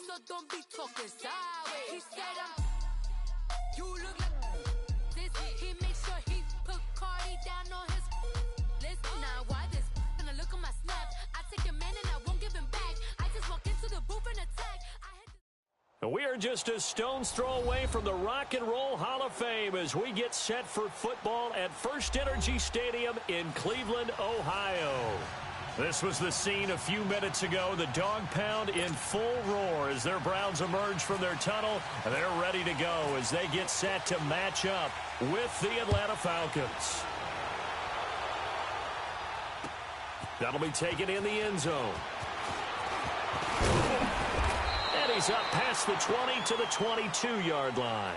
so don't be talking sideways. He said you look like this. He made sure he put Cardi down on his list. Now why this? Gonna look at my snap. I take your man and I won't give him back. I just walk into the booth and attack. We are just a stone's throw away from the Rock and Roll Hall of Fame as we get set for football at First Energy Stadium in Cleveland, Ohio. This was the scene a few minutes ago. The dog pound in full roar as their Browns emerge from their tunnel. And they're ready to go as they get set to match up with the Atlanta Falcons. That'll be taken in the end zone. And he's up past the 20 to the 22-yard line.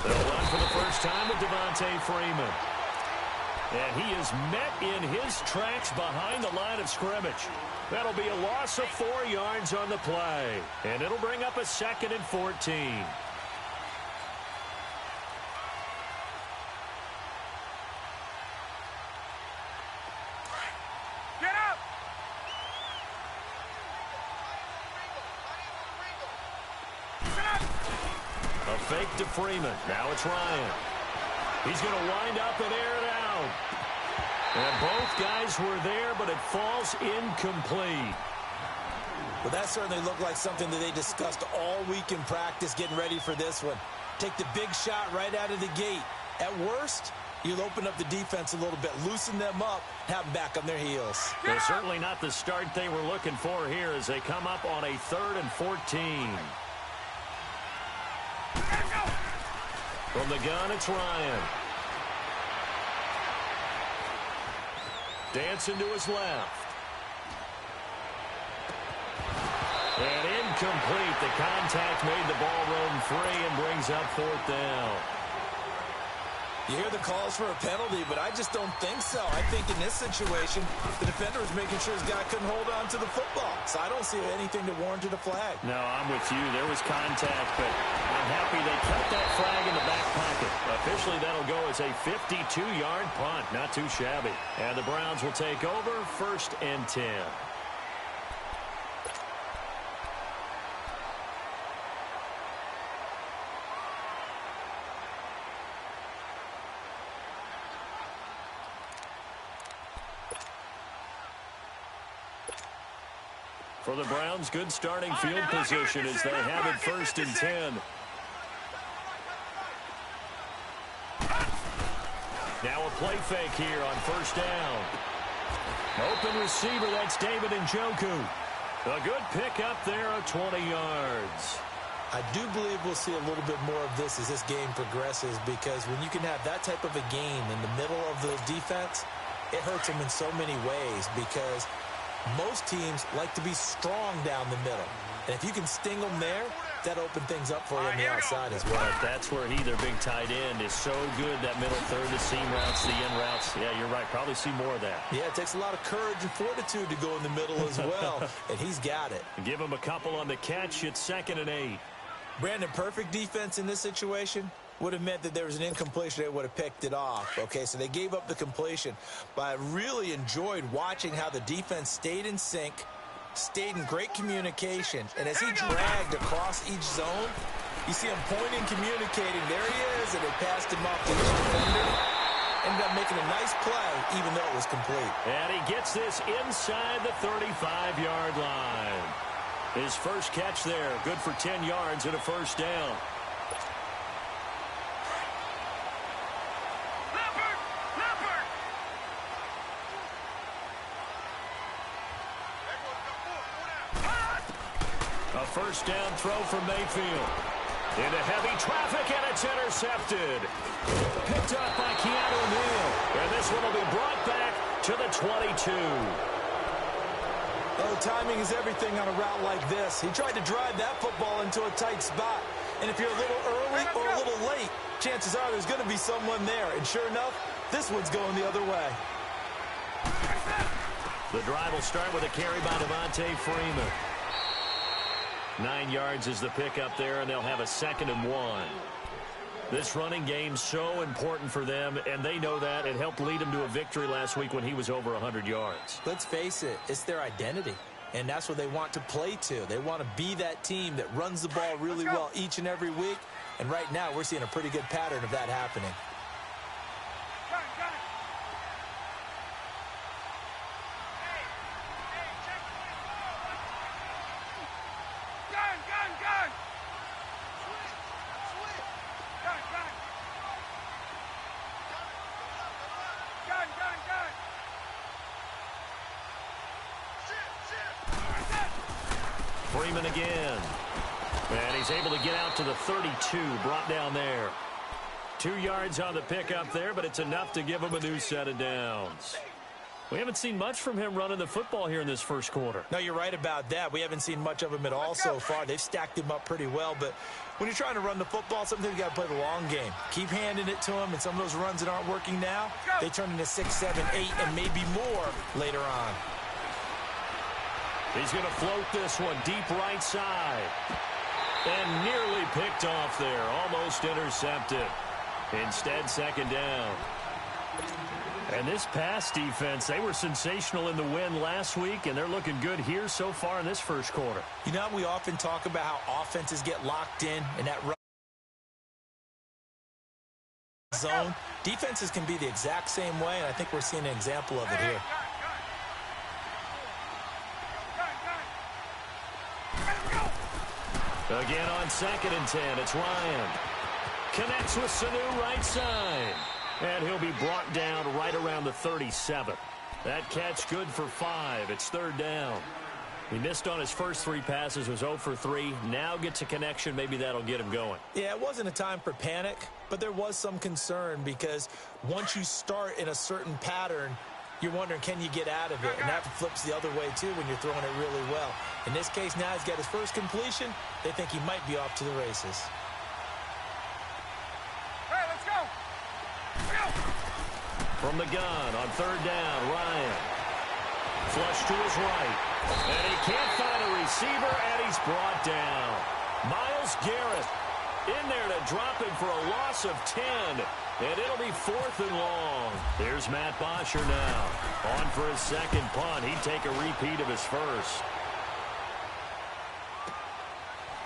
They'll run for the first time with Devontae Freeman. And he is met in his tracks behind the line of scrimmage. That'll be a loss of 4 yards on the play. And it'll bring up a 2nd and 14. Get up! A fake to Freeman. Now it's Ryan. He's going to wind up and air it out. And both guys were there, but it falls incomplete. Well, that certainly looked like something that they discussed all week in practice getting ready for this one. Take the big shot right out of the gate. At worst, you'll open up the defense a little bit, loosen them up, have them back on their heels. They're certainly not the start they were looking for here as they come up on a 3rd and 14. From the gun, it's Ryan. Dancing to his left. And incomplete. The contact made the ball roam free and brings up 4th down. You hear the calls for a penalty, but I just don't think so. I think in this situation, the defender was making sure his guy couldn't hold on to the football. So I don't see anything to warrant a flag. No, I'm with you. There was contact, but I'm happy they kept that flag in the back pocket. Officially, that'll go as a 52-yard punt. Not too shabby. And the Browns will take over 1st and 10. For the Browns, good starting field position as they have it 1st and 10. Now a play fake here on 1st down. Open receiver, that's David Njoku. A good pick up there of 20 yards. I do believe we'll see a little bit more of this as this game progresses, because when you can have that type of a game in the middle of the defense, it hurts them in so many ways, because most teams like to be strong down the middle. And if you can sting them there, that opens things up for you on the outside as well. That's where their big tight end, is so good, that middle third, the seam routes, the in routes. Yeah, you're right. Probably see more of that. Yeah, it takes a lot of courage and fortitude to go in the middle as well, and he's got it. Give him a couple on the catch. It's 2nd and 8. Brandon, perfect defense in this situation would have meant that there was an incompletion. They would have picked it off. Okay, so they gave up the completion. But I really enjoyed watching how the defense stayed in sync, stayed in great communication. And as he dragged across each zone, you see him pointing, communicating. There he is, and they passed him off to each defender. Ended up making a nice play, even though it was complete. And he gets this inside the 35-yard line. His first catch there, good for 10 yards and a 1st down. A 1st down throw from Mayfield. Into heavy traffic, and it's intercepted. Picked up by Keanu Neal. And this one will be brought back to the 22. Oh, timing is everything on a route like this. He tried to drive that football into a tight spot. And if you're a little early or a little late, chances are there's going to be someone there. And sure enough, this one's going the other way. The drive will start with a carry by Devontae Freeman. 9 yards is the pickup there, and they'll have a 2nd and 1. This running game's so important for them, and they know that. It helped lead them to a victory last week when he was over 100 yards. Let's face it, it's their identity, and that's what they want to play to. They want to be that team that runs the ball really well each and every week, and right now we're seeing a pretty good pattern of that happening. Freeman again. And he's able to get out to the 32, brought down there. 2 yards on the pickup there, but it's enough to give him a new set of downs. We haven't seen much from him running the football here in this first quarter. No, you're right about that. We haven't seen much of him at all so far. They've stacked him up pretty well, but when you're trying to run the football, sometimes you got to play the long game. Keep handing it to him, and some of those runs that aren't working now, they turn into 6, 7, 8, and maybe more later on. He's going to float this one deep right side. And nearly picked off there. Almost intercepted. Instead, 2nd down. And this pass defense, they were sensational in the win last week, and they're looking good here so far in this first quarter. You know, we often talk about how offenses get locked in and that run zone. Defenses can be the exact same way, and I think we're seeing an example of it here. Again on 2nd and 10, it's Ryan. Connects with Sanu right side. And he'll be brought down right around the 37. That catch good for 5. It's 3rd down. He missed on his first 3 passes, was 0 for 3. Now gets a connection. Maybe that'll get him going. Yeah, it wasn't a time for panic, but there was some concern because once you start in a certain pattern, you're wondering, can you get out of it? And that flips the other way, too, when you're throwing it really well. In this case, now he's got his first completion. They think he might be off to the races. Hey, let's go! From the gun on 3rd down, Ryan. Flush to his right. And he can't find a receiver, and he's brought down. Myles Garrett in there to drop him for a loss of 10. And it'll be 4th and long. Here's Matt Bosher now. On for his 2nd punt. He'd take a repeat of his first.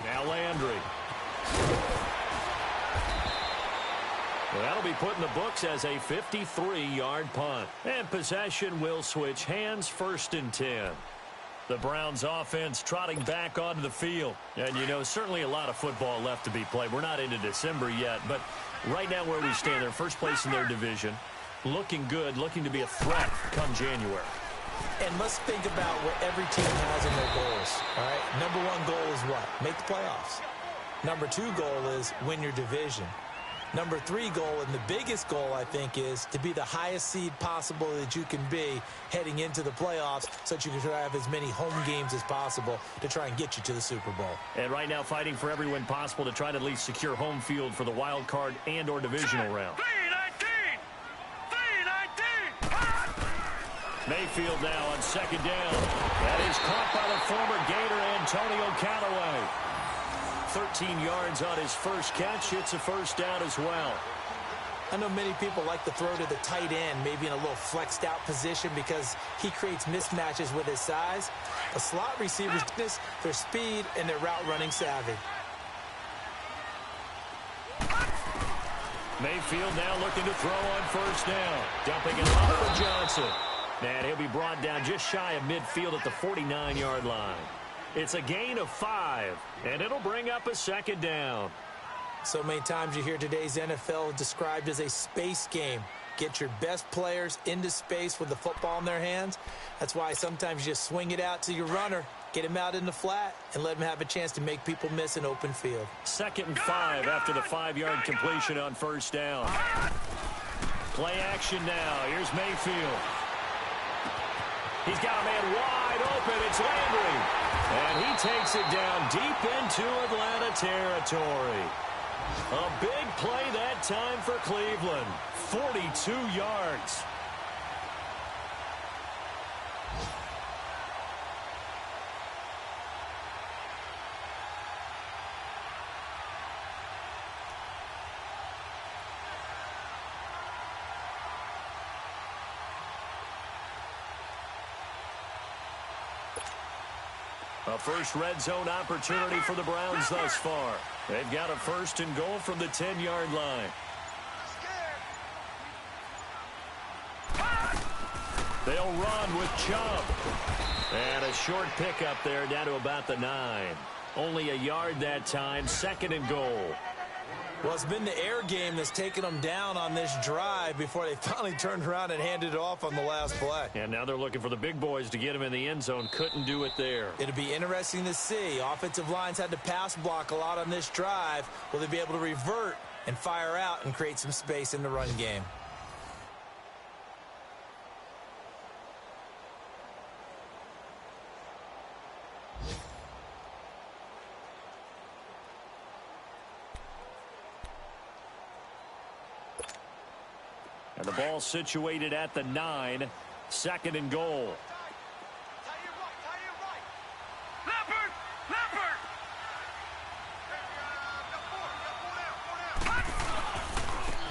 Now Landry. Well, that'll be put in the books as a 53-yard punt. And possession will switch hands, 1st and 10. The Browns offense trotting back onto the field. And, you know, certainly a lot of football left to be played. We're not into December yet, but right now where we stand, they're first place in their division. Looking good, looking to be a threat come January. And let's think about what every team has in their goals, all right? Number 1 goal is what? Make the playoffs. Number 2 goal is win your division. Number 3 goal, and the biggest goal, I think, is to be the highest seed possible that you can be heading into the playoffs so that you can have as many home games as possible to try and get you to the Super Bowl. And right now fighting for every win possible to try to at least secure home field for the wild card and or divisional round. 3-19! Mayfield now on 2nd down. That is caught by the former Gator Antonio Callaway. 13 yards on his first catch. It's a 1st down as well. I know many people like to throw to the tight end, maybe in a little flexed out position because he creates mismatches with his size. The slot receivers, their speed and their route running savvy. Mayfield now looking to throw on 1st down. Dumping it off for Johnson. And he'll be brought down just shy of midfield at the 49-yard line. It's a gain of 5, and it'll bring up a 2nd down. So many times you hear today's NFL described as a space game. Get your best players into space with the football in their hands. That's why sometimes you just swing it out to your runner, get him out in the flat, and let him have a chance to make people miss an open field. 2nd and 5 after the 5-yard completion on 1st down. Play action now. Here's Mayfield. He's got a man wide open. It's Landry. And he takes it down deep into Atlanta territory. A big play that time for Cleveland. 42 yards. A first red zone opportunity for the Browns thus far. They've got a 1st and goal from the 10-yard line. They'll run with Chubb. And a short pickup there down to about the 9. Only a yard that time, 2nd and goal. Well, it's been the air game that's taken them down on this drive before they finally turned around and handed it off on the last play. And now they're looking for the big boys to get him in the end zone. Couldn't do it there. It'll be interesting to see. Offensive lines had to pass block a lot on this drive. Will they be able to revert and fire out and create some space in the run game? And the ball situated at the 9. 2nd and goal.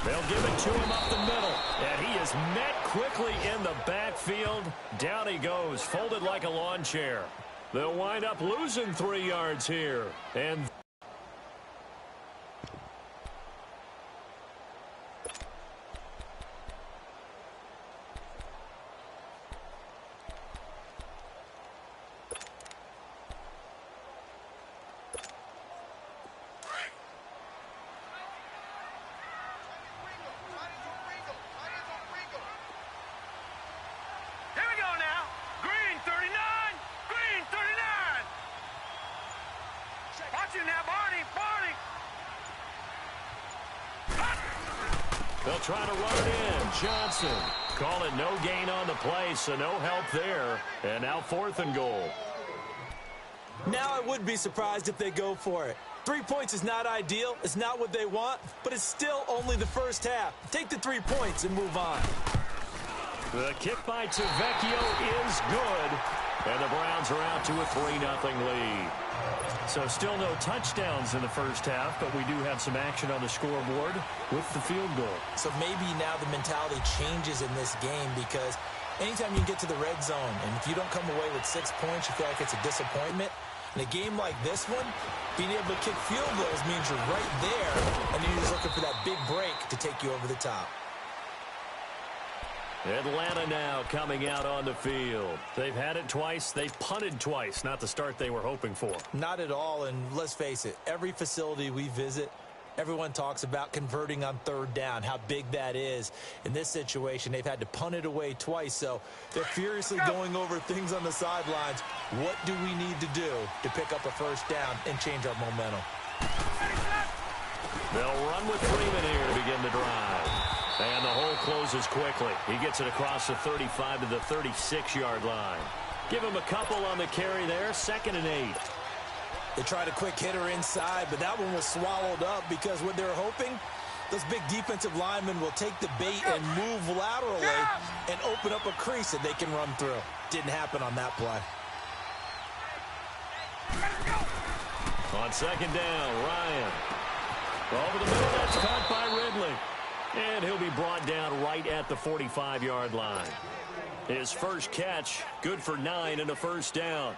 They'll give it to him up the middle. And he is met quickly in the backfield. Down he goes, folded like a lawn chair. They'll wind up losing 3 yards here. And they'll try to run it in. Johnson. Call it no gain on the play, so no help there. And now 4th and goal. Now I would be surprised if they go for it. 3 points is not ideal. It's not what they want, but it's still only the first half. Take the 3 points and move on. The kick by Tavecchio is good. And the Browns are out to a 3-0 lead. So still no touchdowns in the first half, but we do have some action on the scoreboard with the field goal. So maybe now the mentality changes in this game because anytime you get to the red zone and if you don't come away with 6 points, you feel like it's a disappointment. In a game like this one, being able to kick field goals means you're right there, and then you're just looking for that big break to take you over the top. Atlanta now coming out on the field. They've had it twice. They've punted twice. Not the start they were hoping for. Not at all, and let's face it, every facility we visit, everyone talks about converting on 3rd down, how big that is. In this situation, they've had to punt it away twice, so they're furiously going over things on the sidelines. What do we need to do to pick up a 1st down and change our momentum? They'll run with Freeman here to begin the drive. And the hole closes quickly. He gets it across the 35 to the 36-yard line. Give him a couple on the carry there. 2nd and 8. They tried a quick hitter inside, but that one was swallowed up because what they're hoping, those big defensive linemen will take the bait and move laterally and open up a crease that they can run through. Didn't happen on that play. On 2nd down, Ryan. Over the middle, that's caught by Ridley. And he'll be brought down right at the 45-yard line. His first catch, good for 9 and a 1st down.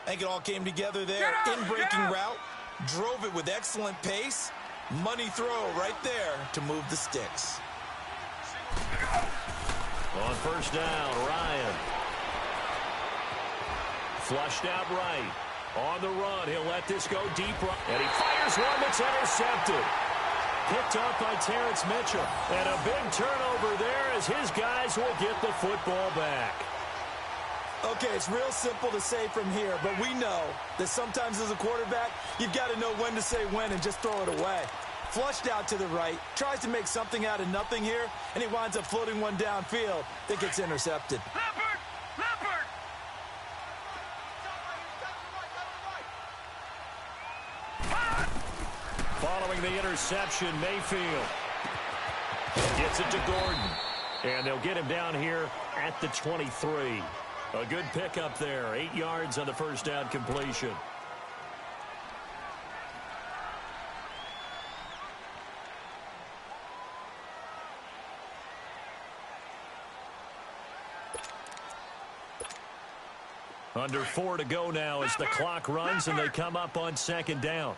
I think it all came together there. In-breaking route, drove it with excellent pace. Money throw right there to move the sticks. On 1st down, Ryan. Flushed out right. On the run, he'll let this go deep. And he fires one that's intercepted. Picked off by Terrence Mitchell. And a big turnover there as his guys will get the football back. Okay, it's real simple to say from here, but we know that sometimes as a quarterback, you've got to know when to say when and just throw it away. Flushed out to the right, tries to make something out of nothing here, and he winds up floating one downfield that gets intercepted. Following the interception, Mayfield gets it to Gordon. And they'll get him down here at the 23. A good pickup there. 8 yards on the 1st down completion. Under 4 to go now as the clock runs and they come up on second down.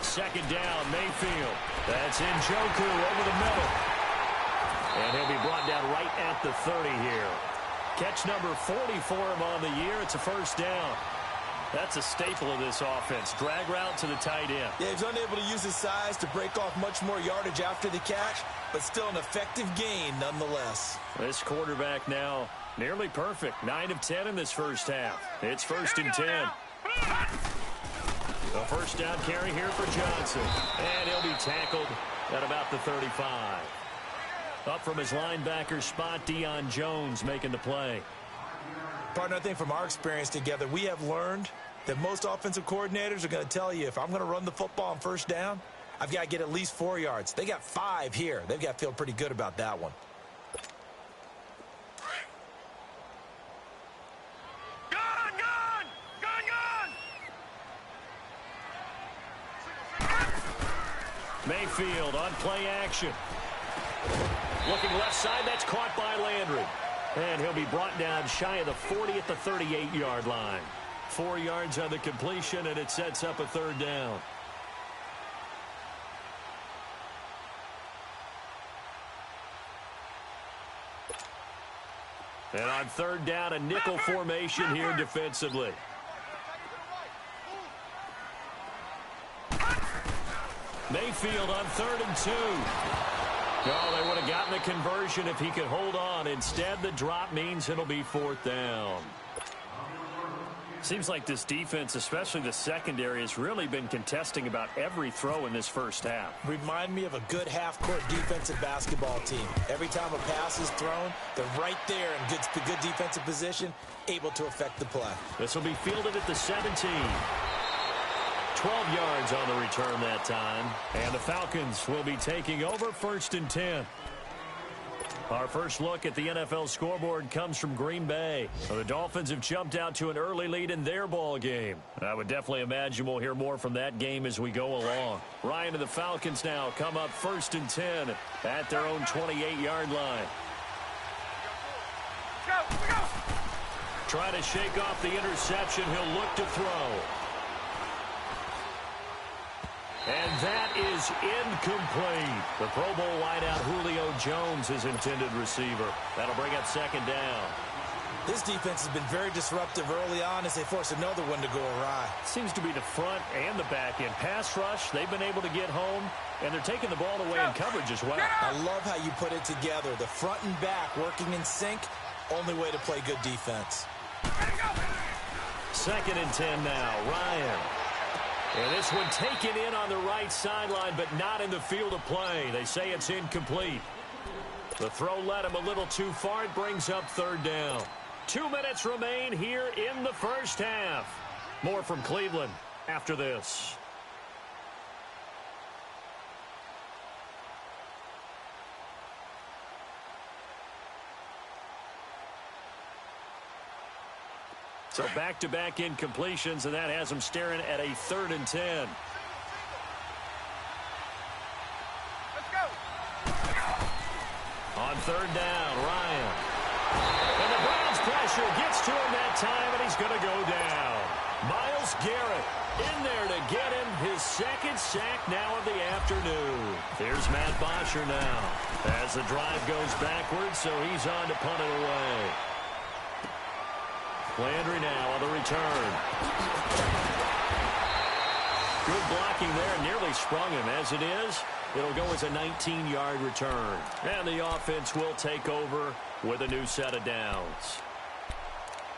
Second down, Mayfield. That's Njoku over the middle. And he'll be brought down right at the 30 here. Catch number 40 for him on the year. It's a first down. That's a staple of this offense. Drag route to the tight end. Yeah, he's unable to use his size to break off much more yardage after the catch, but still an effective gain nonetheless. This quarterback now nearly perfect. 9 of 10 in this first half. It's 1st and 10. The first down carry here for Johnson. And he'll be tackled at about the 35. Up from his linebacker spot, Deion Jones making the play. Partner, I think from our experience together, we have learned that most offensive coordinators are going to tell you, if I'm going to run the football on first down, I've got to get at least 4 yards. They got 5 here. They've got to feel pretty good about that one. Mayfield on play action. Looking left side, that's caught by Landry. And he'll be brought down shy of the 40 at the 38-yard line. 4 yards on the completion, and it sets up a third down. And on third down, a nickel formation here defensively. Mayfield on 3rd and 2. Oh, they would have gotten the conversion if he could hold on. Instead, the drop means it'll be 4th down. Seems like this defense, especially the secondary, has really been contesting about every throw in this first half. Remind me of a good half-court defensive basketball team. Every time a pass is thrown, they're right there in good defensive position, able to affect the play. This will be fielded at the 17. 12 yards on the return that time. And the Falcons will be taking over 1st and 10. Our first look at the NFL scoreboard comes from Green Bay. The Dolphins have jumped out to an early lead in their ball game. I would definitely imagine we'll hear more from that game as we go along. Ryan and the Falcons now come up 1st and 10 at their own 28-yard line. Trying to shake off the interception. He'll look to throw. And that is incomplete. The Pro Bowl wideout Julio Jones, his intended receiver. That'll bring up second down. This defense has been very disruptive early on as they force another one to go awry. Seems to be the front and the back end. Pass rush, they've been able to get home, and they're taking the ball away in coverage as well. I love how you put it together. The front and back working in sync, only way to play good defense. 2nd and 10 now, Ryan. And this one taken in on the right sideline, but not in the field of play. They say it's incomplete. The throw led him a little too far. It brings up 3rd down. 2 minutes remain here in the first half. More from Cleveland after this. So back-to-back incompletions, and that has them staring at a 3rd and 10. Let's go. On 3rd down, Ryan. And the Browns pressure gets to him that time, and he's going to go down. Myles Garrett in there to get him his 2nd sack now of the afternoon. Here's Matt Bosher now as the drive goes backwards, so he's on to punt it away. Landry now on the return. Good blocking there. Nearly sprung him. As it is, it'll go as a 19-yard return. And the offense will take over with a new set of downs.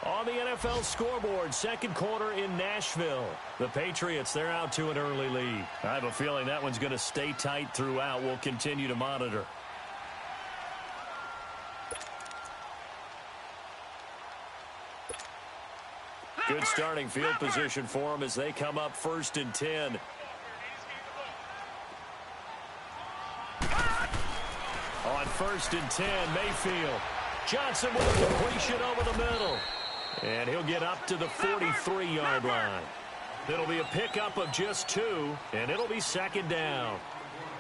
On the NFL scoreboard, 2nd quarter in Nashville. The Patriots, they're out to an early lead. I have a feeling that one's going to stay tight throughout. We'll continue to monitor. Good starting field position for them as they come up 1st and 10. On 1st and 10, Mayfield. Johnson with a completion over the middle. And he'll get up to the 43-yard line. It'll be a pickup of just 2, and it'll be 2nd down.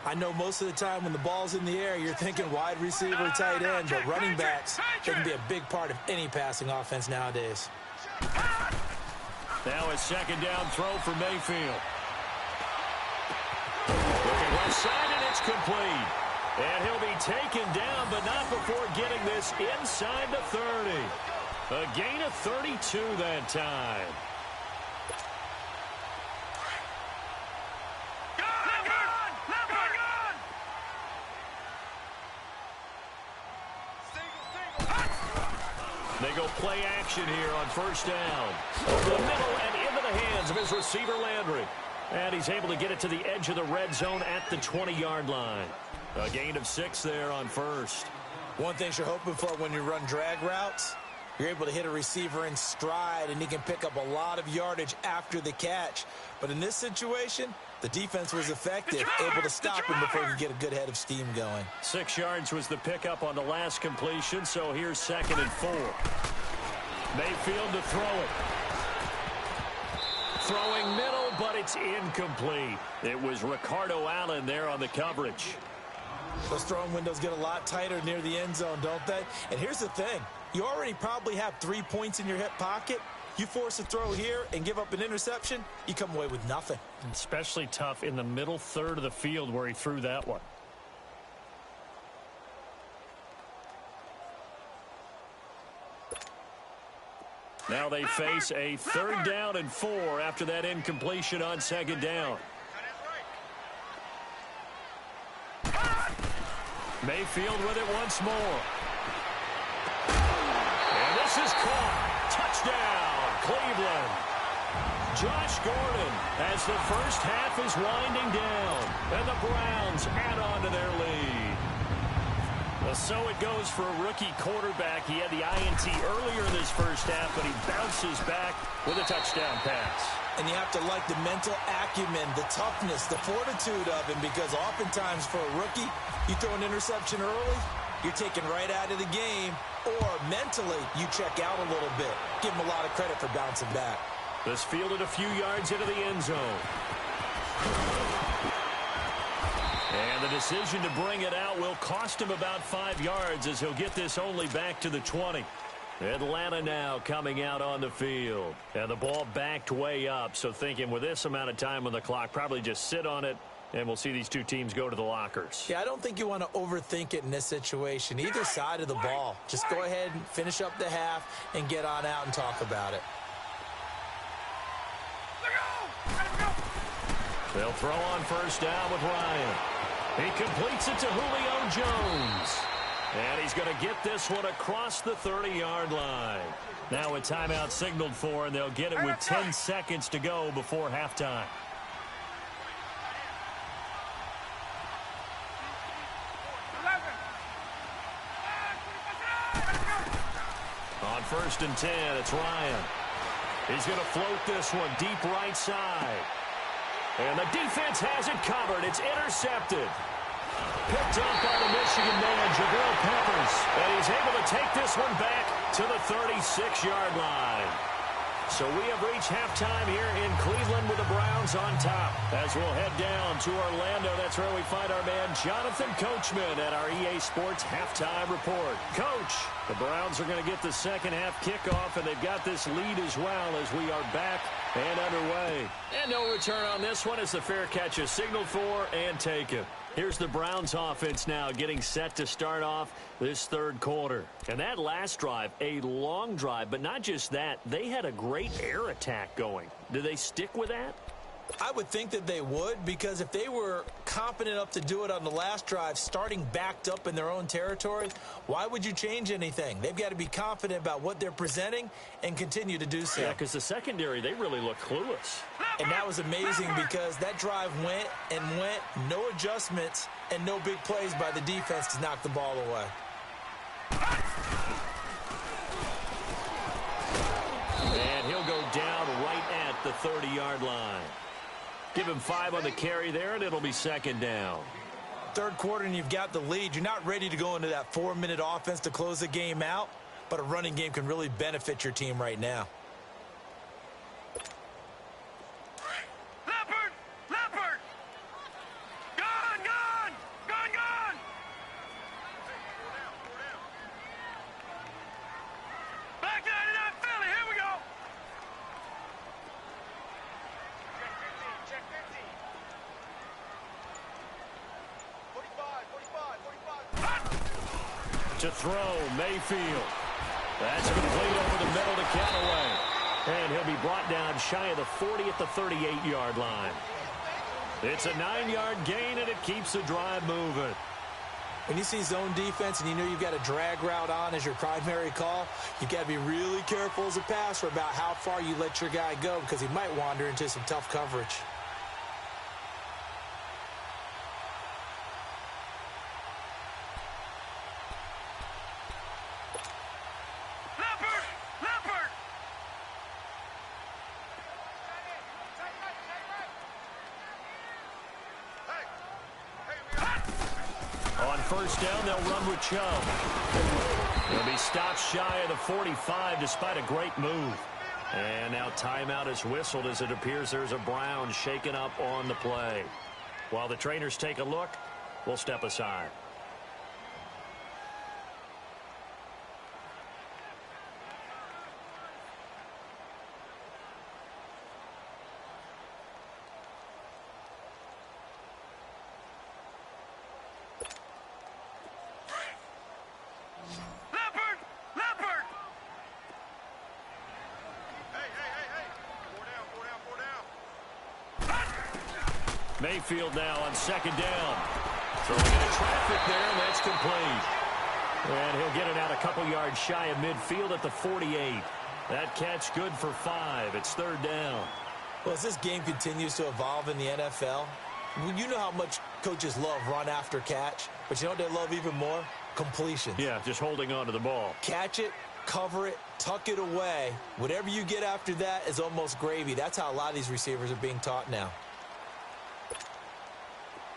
I know most of the time when the ball's in the air, you're thinking wide receiver, tight end, but running backs, they can be a big part of any passing offense nowadays. Now a second down throw for Mayfield. Looking left side, and it's complete. And he'll be taken down, but not before getting this inside the 30. A gain of 32 that time. They go play action here on first down. Over the middle and into the hands of his receiver, Landry. And he's able to get it to the edge of the red zone at the 20-yard line. A gain of 6 there on first. One thing you're hoping for when you run drag routes, you're able to hit a receiver in stride, and he can pick up a lot of yardage after the catch. But in this situation, the defense was effective, able to stop him before he could get a good head of steam going. 6 yards was the pickup on the last completion, so here's 2nd and 4. Mayfield to throw it. Throwing middle, but it's incomplete. It was Ricardo Allen there on the coverage. Those throwing windows get a lot tighter near the end zone, don't they? And here's the thing. You already probably have 3 points in your hip pocket. You force a throw here and give up an interception, you come away with nothing. Especially tough in the middle third of the field where he threw that one. Now they face a 3rd down and 4 after that incompletion on 2nd down. Mayfield with it once more. And this is caught. Touchdown, Cleveland. Josh Gordon as the first half is winding down. And the Browns add on to their lead. Well, so it goes for a rookie quarterback. He had the INT earlier in this first half, but he bounces back with a touchdown pass. And you have to like the mental acumen, the toughness, the fortitude of him, because oftentimes for a rookie, you throw an interception early, you're taken right out of the game, or mentally you check out a little bit. Give him a lot of credit for bouncing back. This fielded a few yards into the end zone. And the decision to bring it out will cost him about 5 yards as he'll get this only back to the 20. Atlanta now coming out on the field. And the ball backed way up, so thinking with this amount of time on the clock, probably just sit on it, and we'll see these two teams go to the lockers. Yeah, I don't think you want to overthink it in this situation. Either side of the ball. Just go ahead and finish up the half and get on out and talk about it. They'll throw on first down with Ryan. He completes it to Julio Jones. And he's going to get this one across the 30-yard line. Now a timeout signaled for, and they'll get it with 10 seconds to go before halftime. On 1st and 10, it's Ryan. He's going to float this one deep right side. And the defense has it covered. It's intercepted. Picked up by the Michigan man, Jabril Peppers. And he's able to take this one back to the 36-yard line. So we have reached halftime here in Cleveland with the Browns on top. As we'll head down to Orlando, that's where we find our man Jonathan Coachman at our EA Sports Halftime Report. Coach, the Browns are going to get the second half kickoff, and they've got this lead as well as we are back and underway. And no return on this one as the fair catch is signaled for and taken. Here's the Browns offense now getting set to start off this third quarter. And that last drive, a long drive, but not just that, they had a great air attack going. Do they stick with that? I would think that they would, because if they were confident enough to do it on the last drive, starting backed up in their own territory, why would you change anything? They've got to be confident about what they're presenting and continue to do so. Yeah, because the secondary, they really look clueless. And that was amazing because that drive went and went, no adjustments, and no big plays by the defense to knock the ball away. And he'll go down right at the 30-yard line. Give him 5 on the carry there, and it'll be second down. Third quarter, and you've got the lead. You're not ready to go into that 4-minute offense to close the game out, but a running game can really benefit your team right now. Leopard! Leopard! Gun! Gun! To throw, Mayfield. That's complete over the middle to Callaway. And he'll be brought down shy of the 40 at the 38-yard line. It's a 9-yard gain, and it keeps the drive moving. When you see zone defense and you know you've got a drag route on as your primary call, you got to be really careful as a passer about how far you let your guy go because he might wander into some tough coverage. First down, they'll run with Chubb. He'll be stopped shy of the 45 despite a great move. And now timeout is whistled as it appears there's a Brown shaken up on the play. While the trainers take a look, we'll step aside. Mayfield now on second down. Throwing into traffic there, and that's complete. And he'll get it out a couple yards shy of midfield at the 48. That catch good for 5. It's third down. Well, as this game continues to evolve in the NFL, you know how much coaches love run after catch, but you know what they love even more? Completion. Yeah, just holding on to the ball. Catch it, cover it, tuck it away. Whatever you get after that is almost gravy. That's how a lot of these receivers are being taught now.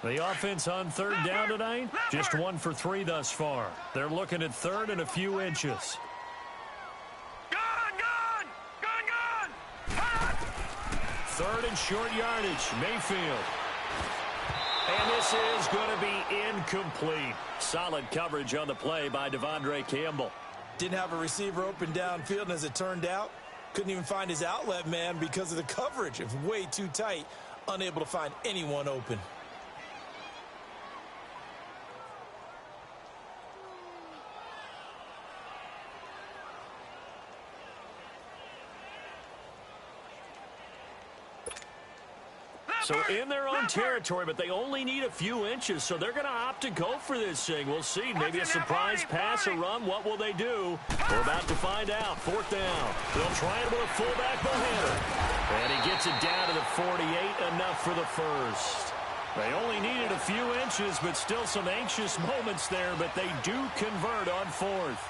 The offense on third down tonight, just 1 for 3 thus far. They're looking at third and a few inches. Third and short yardage, Mayfield. And this is going to be incomplete. Solid coverage on the play by Devondre Campbell. Didn't have a receiver open downfield, and as it turned out, couldn't even find his outlet man because of the coverage. It was way too tight, unable to find anyone open. So in their own territory, but they only need a few inches, so they're going to opt to go for this thing. We'll see. Maybe a surprise pass or run. What will they do? We're about to find out. Fourth down. They'll try it with a fullback Bohanna. And he gets it down to the 48, enough for the first. They only needed a few inches, but still some anxious moments there, but they do convert on fourth.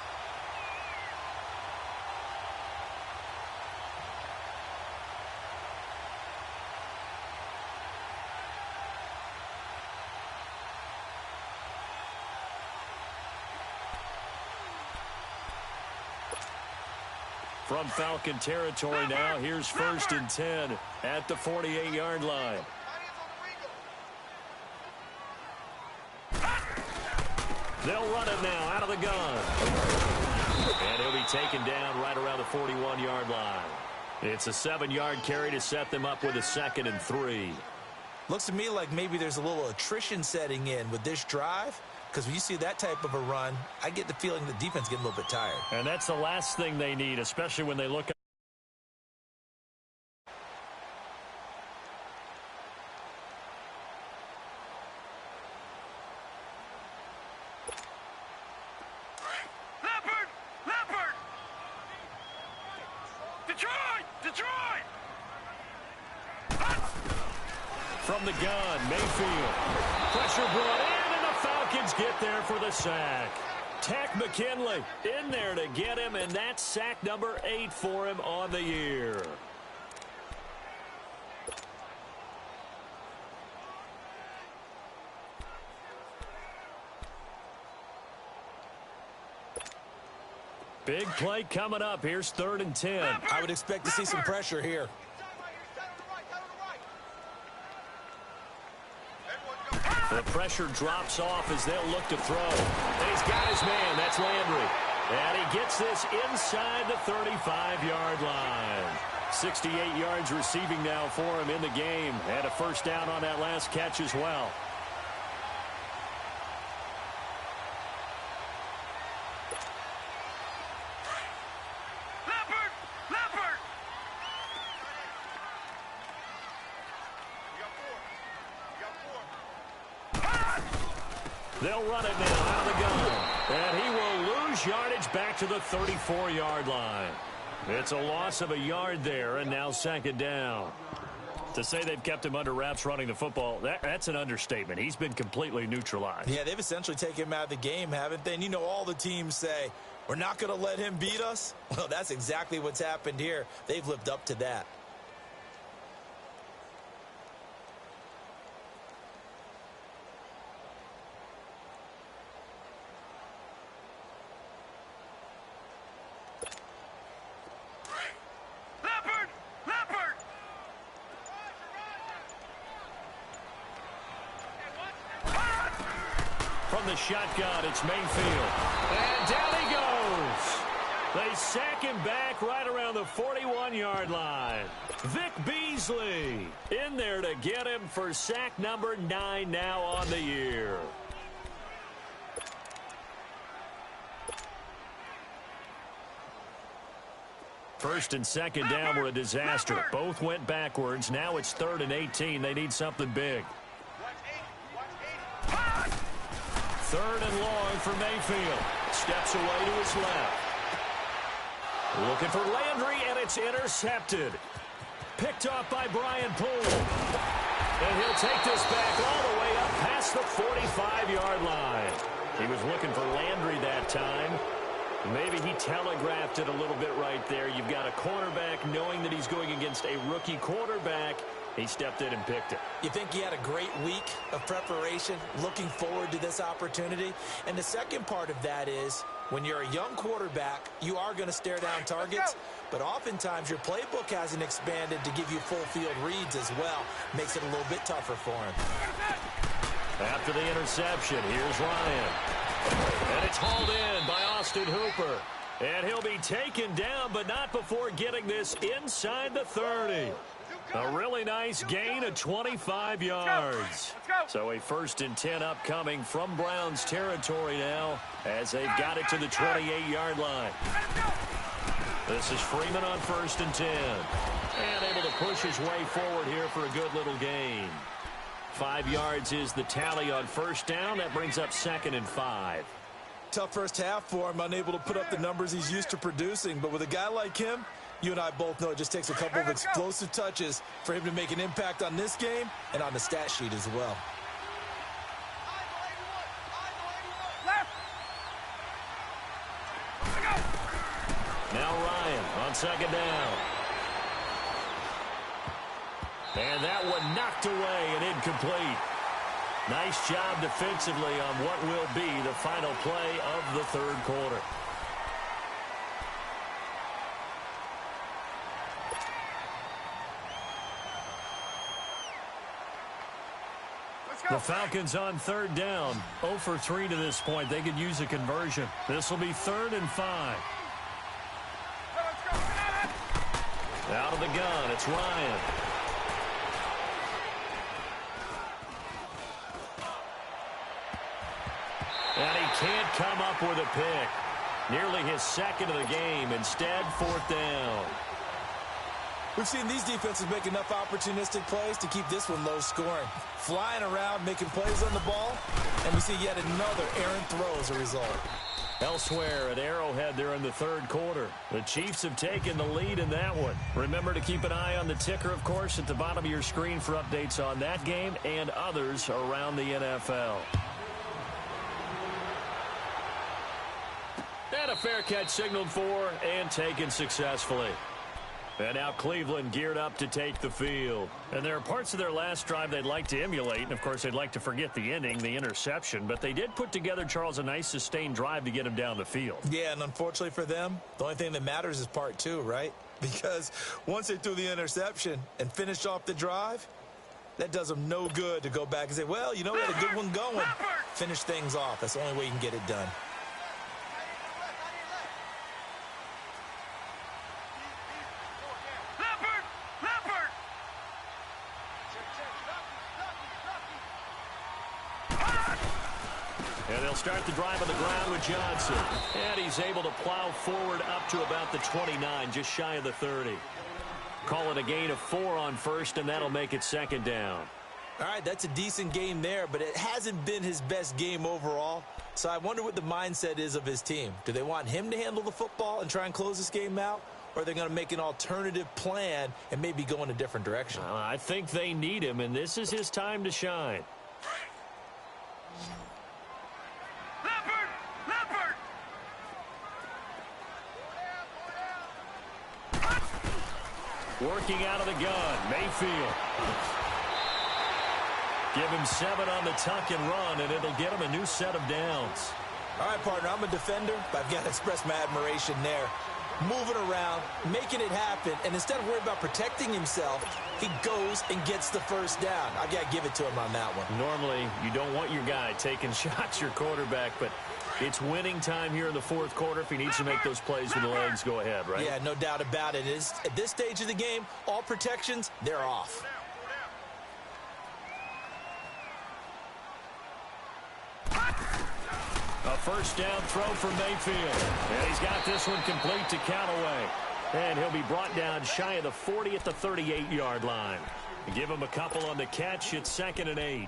From Falcon territory now, here's 1st and 10 at the 48-yard line. They'll run it now out of the gun. And he'll be taken down right around the 41-yard line. It's a 7-yard carry to set them up with a 2nd and 3. Looks to me like maybe there's a little attrition setting in with this drive. Because when you see that type of a run, I get the feeling the defense getting a little bit tired. And that's the last thing they need, especially when they look at Leopard! Detroit! from the gun, Mayfield. Pressure brought in. Falcons get there for the sack. Tack McKinley in there to get him, and that's sack number 8 for him on the year. Big play coming up. Here's 3rd and 10. I would expect to see some pressure here. The pressure drops off as they'll look to throw. And he's got his man. That's Landry. And he gets this inside the 35-yard line. 68 yards receiving now for him in the game. And a first down on that last catch as well. They'll run it now out of the gun. And he will lose yardage back to the 34-yard line. It's a loss of a yard there, and now second down. To say they've kept him under wraps running the football, that's an understatement. He's been completely neutralized. Yeah, they've essentially taken him out of the game, haven't they? And you know all the teams say, we're not going to let him beat us. Well, that's exactly what's happened here. They've lived up to that. From the shotgun, it's Mayfield. And down he goes. They sack him back right around the 41-yard line. Vic Beasley in there to get him for sack number 9 now on the year. First and second down were a disaster. Both went backwards. Now it's 3rd and 18. They need something big. 3rd and long for Mayfield. Steps away to his left. Looking for Landry, and it's intercepted. Picked off by Brian Poole. And he'll take this back all the way up past the 45-yard line. He was looking for Landry that time. Maybe he telegraphed it a little bit right there. You've got a cornerback knowing that he's going against a rookie quarterback. He stepped in and picked it. You think he had a great week of preparation, looking forward to this opportunity? And the second part of that is, when you're a young quarterback, you are going to stare down targets, but oftentimes your playbook hasn't expanded to give you full field reads as well. Makes it a little bit tougher for him. After the interception, here's Ryan. And it's hauled in by Austin Hooper. And he'll be taken down, but not before getting this inside the 30. A really nice gain of 25 yards. So a 1st and 10 upcoming from Browns territory now as they've got it to the 28-yard line. This is Freeman on 1st and 10. And able to push his way forward here for a good little gain. 5 yards is the tally on 1st down. That brings up 2nd and 5. Tough first half for him, unable to put up the numbers he's used to producing. But with a guy like him, you and I both know it just takes a couple of explosive touches for him to make an impact on this game and on the stat sheet as well. Now Ryan on 2nd down. And that one knocked away and incomplete. Nice job defensively on what will be the final play of the 3rd quarter. The Falcons on 3rd down. 0 for 3 to this point. They could use a conversion. This will be 3rd and 5. Out of the gun, it's Ryan. And he can't come up with a pick. Nearly his 2nd of the game. Instead, 4th down. We've seen these defenses make enough opportunistic plays to keep this one low scoring. Flying around, making plays on the ball, and we see yet another errant throw as a result. Elsewhere at Arrowhead there in the 3rd quarter. The Chiefs have taken the lead in that one. Remember to keep an eye on the ticker, of course, at the bottom of your screen for updates on that game and others around the NFL. And a fair catch signaled for and taken successfully. And now Cleveland geared up to take the field. And there are parts of their last drive they'd like to emulate. And, of course, they'd like to forget the ending, the interception. But they did put together, Charles, a nice sustained drive to get him down the field. Yeah, and unfortunately for them, the only thing that matters is part 2, right? Because once they threw the interception and finished off the drive, that does them no good to go back and say, well, you know, we had a good one going. Finish things off. That's the only way you can get it done. And they'll start the drive on the ground with Johnson. And he's able to plow forward up to about the 29, just shy of the 30. Call it a gain of 4 on 1st, and that'll make it 2nd down. All right, that's a decent game there, but it hasn't been his best game overall. So I wonder what the mindset is of his team. Do they want him to handle the football and try and close this game out? Or are they going to make an alternative plan and maybe go in a different direction? I think they need him, and this is his time to shine. Working out of the gun, Mayfield. Give him 7 on the tuck and run, and it'll get him a new set of downs. All right, partner, I'm a defender, but I've got to express my admiration there. Moving around, making it happen, and instead of worrying about protecting himself, he goes and gets the first down. I've got to give it to him on that one. Normally, you don't want your guy taking shots, your quarterback, but it's winning time here in the fourth quarter. If he needs to make those plays with the legs, go ahead, right? Yeah, no doubt about it. At this stage of the game, all protections, they're off. A first down throw for Mayfield. And he's got this one complete to Callaway. And he'll be brought down shy of the 40 at the 38-yard line. Give him a couple on the catch. It's 2nd and 8. I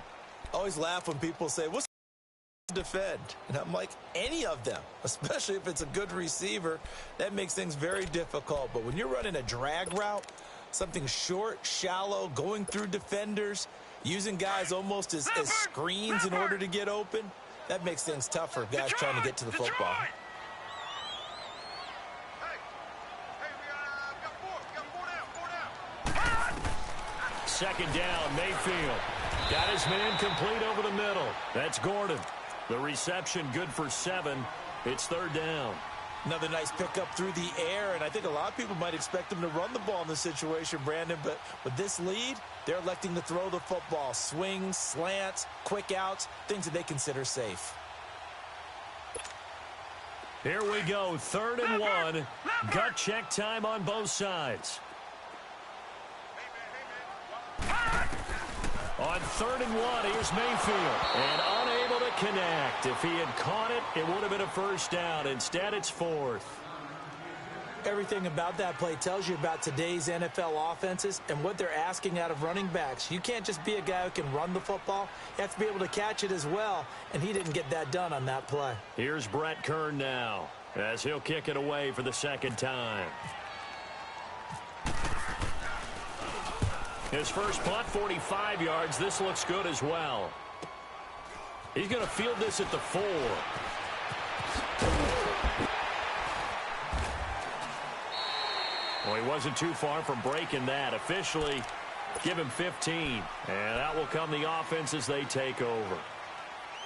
always laugh when people say, what's defend? And I'm like, any of them, especially if it's a good receiver, that makes things very difficult. But when you're running a drag route, something short, shallow, going through defenders, using guys almost as screens in order to get open, that makes things tougher, guys trying to get to the football. Second down, Mayfield. Got his man complete over the middle. That's Gordon. The reception good for 7. It's 3rd down. Another nice pickup through the air, and I think a lot of people might expect him to run the ball in this situation, Brandon, but with this lead, they're electing to throw the football. Swings, slants, quick outs, things that they consider safe. Here we go, 3rd and 1. Gut check time on both sides. On 3rd and 1, here's Mayfield. And unable to connect. If he had caught it, it would have been a first down. Instead, it's 4th. Everything about that play tells you about today's NFL offenses and what they're asking out of running backs. You can't just be a guy who can run the football. You have to be able to catch it as well, and he didn't get that done on that play. Here's Brett Kern now, as he'll kick it away for the 2nd time. His first punt, 45 yards. This looks good as well. He's going to field this at the 4. Well, he wasn't too far from breaking that. Officially, give him 15. And out will come the offense as they take over.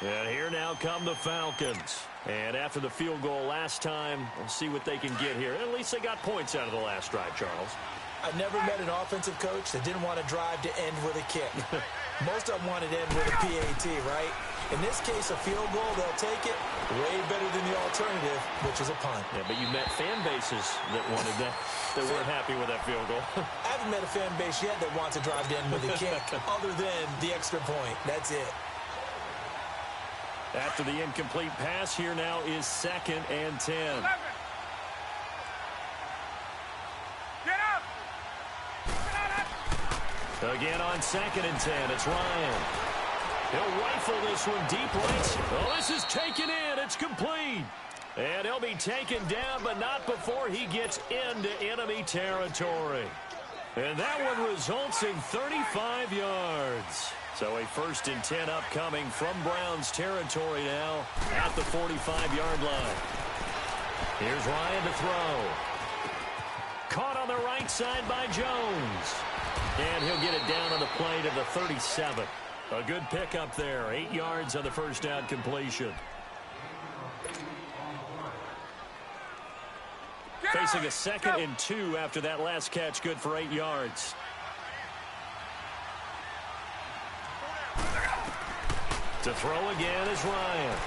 And here now come the Falcons. And after the field goal last time, we'll see what they can get here. At least they got points out of the last drive, Charles. I've never met an offensive coach that didn't want to drive to end with a kick. Most of them wanted to end with a PAT, right? In this case, a field goal, they'll take it way better than the alternative, which is a punt. Yeah, but you met fan bases that wanted that, that weren't happy with that field goal. I haven't met a fan base yet that wants to drive to end with a kick other than the extra point. That's it. After the incomplete pass, here now is 2nd and 10. Again on 2nd and 10, it's Ryan. He'll rifle this one deep right. Oh, this is taken in. It's complete. And he'll be taken down, but not before he gets into enemy territory. And that one results in 35 yards. So a 1st and 10 upcoming from Browns territory now at the 45-yard line. Here's Ryan to throw. Caught on the right side by Jones. And he'll get it down on the play to the 37. A good pickup there. 8 yards on the first down completion. Facing a 2nd and 2 after that last catch. Good for 8 yards. To throw again is Ryan.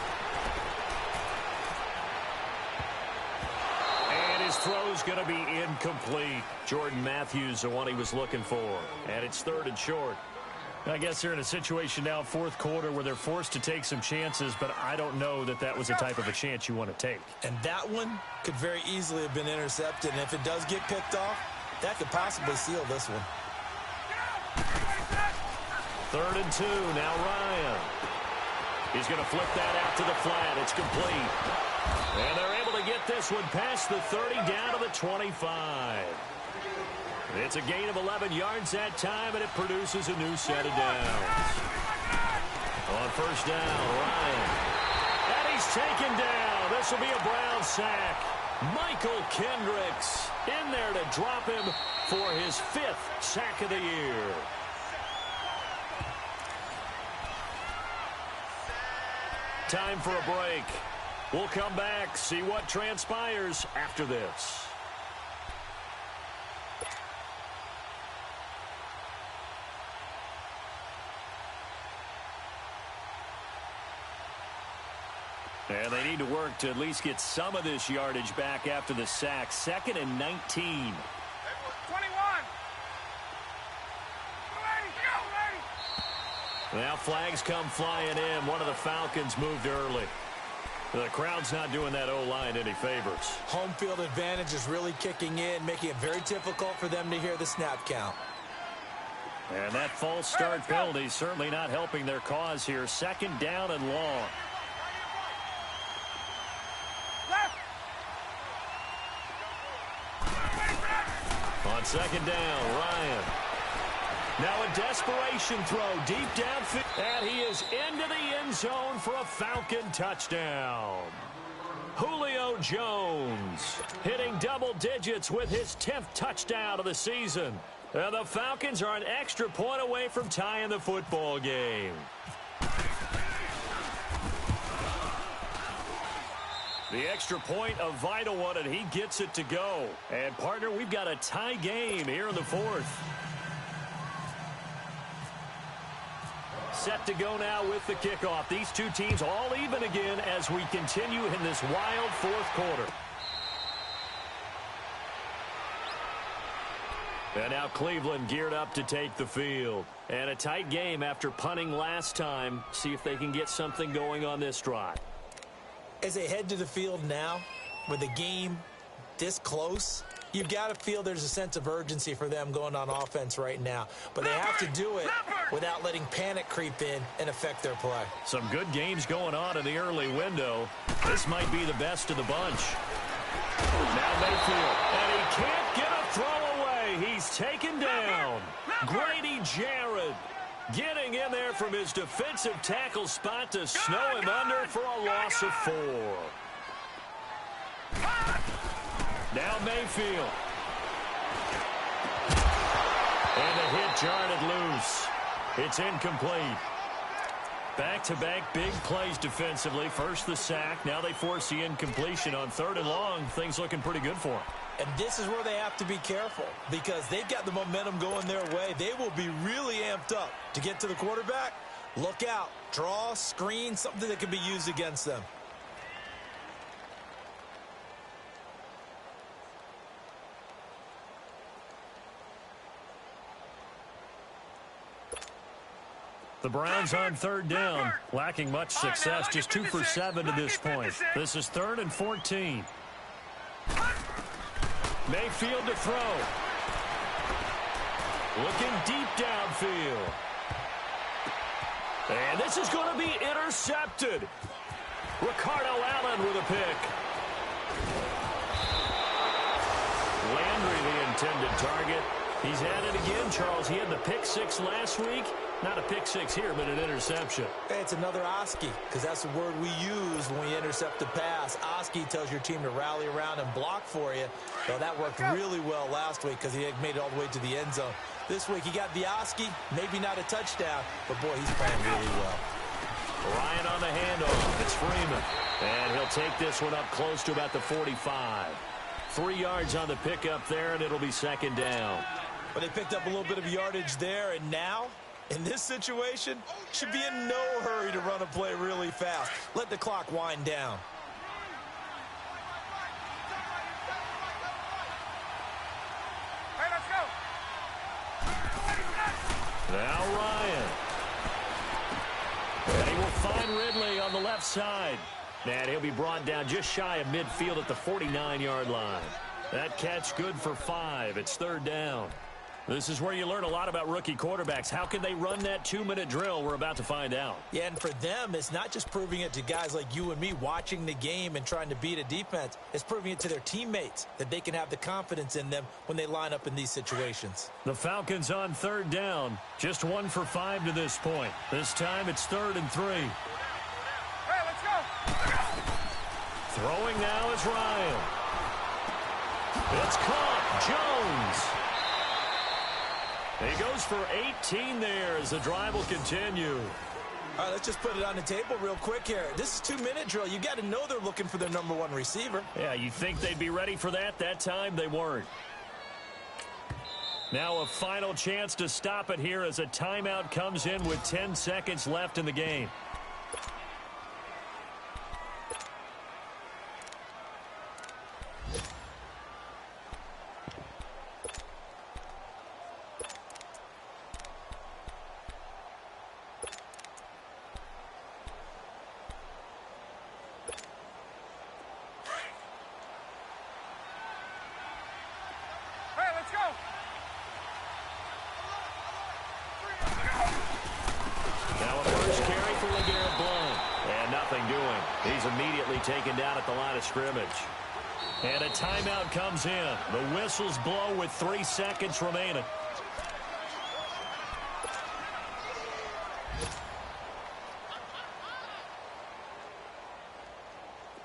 And his throw's going to be incomplete. Jordan Matthews, the one he was looking for. And it's 3rd and short. I guess they're in a situation now, 4th quarter, where they're forced to take some chances, but I don't know that that was the type of a chance you want to take. And that one could very easily have been intercepted. And if it does get picked off, that could possibly seal this one. 3rd and 2. Now Ryan. He's going to flip that out to the flat. It's complete. And they're able to get this one past the 30 down to the 25. It's a gain of 11 yards that time, and it produces a new set of downs. On 1st down, Ryan. And he's taken down. This will be a Brown sack. Michael Kendricks in there to drop him for his 5th sack of the year. Time for a break. We'll come back, see what transpires after this. And they need to work to at least get some of this yardage back after the sack. 2nd and 19. 21. Now flags come flying in. One of the Falcons moved early. The crowd's not doing that O-line any favors. Home field advantage is really kicking in, making it very difficult for them to hear the snap count. And that false start penalty certainly not helping their cause here. 2nd down and long. On 2nd down, Ryan. Now a desperation throw deep downfield. And he is into the end zone for a Falcon touchdown. Julio Jones hitting double digits with his 10th touchdown of the season. And the Falcons are an extra point away from tying the football game. The extra point, a vital one, and he gets it to go. And, partner, we've got a tie game here in the 4th. Set to go now with the kickoff. These two teams all even again as we continue in this wild 4th quarter. And now Cleveland geared up to take the field. And a tight game after punting last time. See if they can get something going on this drive. As they head to the field now, with the game this close, you've got to feel there's a sense of urgency for them going on offense right now. But they have to do it without letting panic creep in and affect their play. Some good games going on in the early window. This might be the best of the bunch. Now Mayfield, and he can't get a throw away. He's taken down. Grady Jarrett getting in there from his defensive tackle spot to snow him under for a loss of 4. Now Mayfield. And the hit jarred it loose. It's incomplete. Back-to-back big plays defensively. First the sack. Now they force the incompletion on 3rd and long. Things looking pretty good for them. And this is where they have to be careful because they've got the momentum going their way. They will be really amped up to get to the quarterback. Look out. Draw, screen, something that can be used against them. The Browns on 3rd down, lacking much success, just 2 for 7 to this point. This is 3rd and 14. Mayfield to throw. Looking deep downfield. And this is going to be intercepted. Ricardo Allen with a pick. Landry, the intended target. He's at it again, Charles. He had the pick 6 last week. Not a pick 6 here, but an interception. Hey, it's another Oski, because that's the word we use when we intercept the pass. Oski tells your team to rally around and block for you. Well, that worked really well last week because he had made it all the way to the end zone. This week he got the Oski, maybe not a touchdown, but boy, he's playing really well. Ryan on the handoff. It's Freeman. And he'll take this one up close to about the 45. 3 yards on the pickup there, and it'll be 2nd down. But they picked up a little bit of yardage there, and now, in this situation, should be in no hurry to run a play really fast. Let the clock wind down. Hey, let's go. Now Ryan. And he will find Ridley on the left side. And he'll be brought down just shy of midfield at the 49-yard line. That catch good for 5. It's 3rd down. This is where you learn a lot about rookie quarterbacks. How can they run that 2-minute drill? We're about to find out. Yeah, and for them, it's not just proving it to guys like you and me watching the game and trying to beat a defense. It's proving it to their teammates that they can have the confidence in them when they line up in these situations. The Falcons on 3rd down. Just 1 for 5 to this point. This time it's 3rd and 3. Hey, let's go. Throwing now is Ryan. It's caught. Jones. He goes for 18 there as the drive will continue. All right, let's just put it on the table real quick here. This is 2-minute drill. You got to know they're looking for their number 1 receiver. Yeah, you think they'd be ready for that? That time they weren't. Now a final chance to stop it here as a timeout comes in with 10 seconds left in the game. Taken down at the line of scrimmage. And a timeout comes in. The whistles blow with 3 seconds remaining.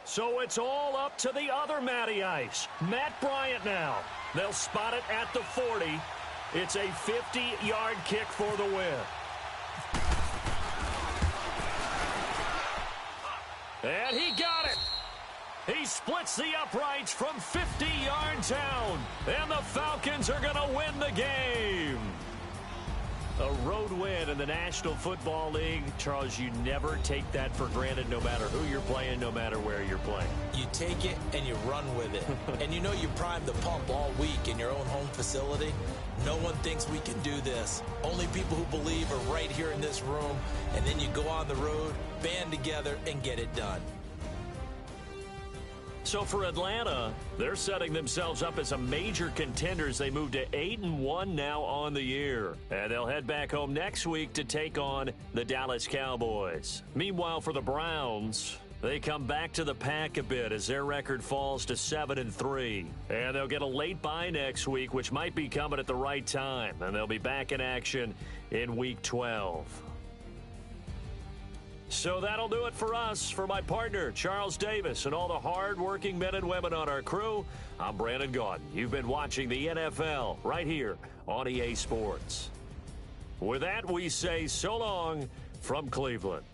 So it's all up to the other Matty Ice. Matt Bryant now. They'll spot it at the 40. It's a 50-yard kick for the win. And he got it. He splits the uprights from 50 yards out. And the Falcons are going to win the game. A road win in the National Football League. Charles, you never take that for granted no matter who you're playing, no matter where you're playing. You take it and you run with it. And you know you primed the pump all week in your own home facility. No one thinks we can do this. Only people who believe are right here in this room. And then you go on the road, band together, and get it done. So for Atlanta, they're setting themselves up as a major contender as they move to 8-1 now on the year. And they'll head back home next week to take on the Dallas Cowboys. Meanwhile, for the Browns, they come back to the pack a bit as their record falls to 7-3. And they'll get a late bye next week, which might be coming at the right time. And they'll be back in action in Week 12. So that'll do it for us. For my partner, Charles Davis, and all the hard-working men and women on our crew, I'm Brandon Gaudin. You've been watching the NFL right here on EA Sports. With that, we say so long from Cleveland.